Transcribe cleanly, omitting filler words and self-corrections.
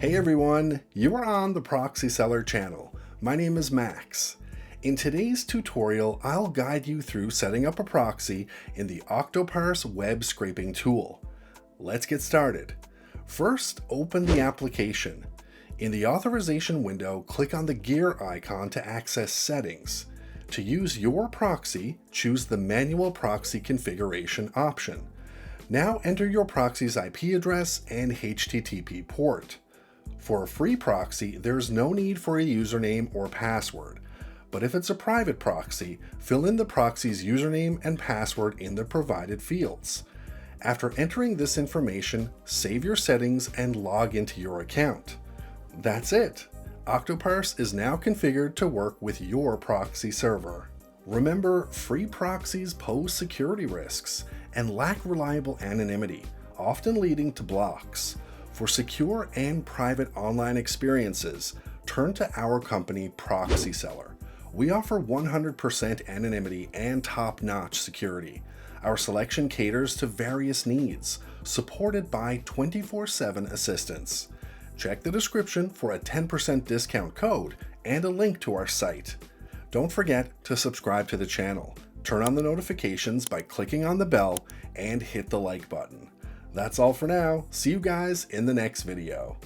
Hey everyone, you are on the Proxy-Seller channel. My name is Max. In today's tutorial, I'll guide you through setting up a proxy in the Octoparse web scraping tool. Let's get started. First, open the application. In the authorization window, click on the gear icon to access settings. To use your proxy, choose the manual proxy configuration option. Now enter your proxy's IP address and HTTP port. For a free proxy, there's no need for a username or password. But if it's a private proxy, fill in the proxy's username and password in the provided fields. After entering this information, save your settings and log into your account. That's it! Octoparse is now configured to work with your proxy server. Remember, free proxies pose security risks and lack reliable anonymity, often leading to blocks. For secure and private online experiences, turn to our company Proxy-Seller. We offer 100% anonymity and top-notch security. Our selection caters to various needs, supported by 24/7 assistance. Check the description for a 10% discount code and a link to our site. Don't forget to subscribe to the channel. Turn on the notifications by clicking on the bell and hit the like button. That's all for now. See you guys in the next video.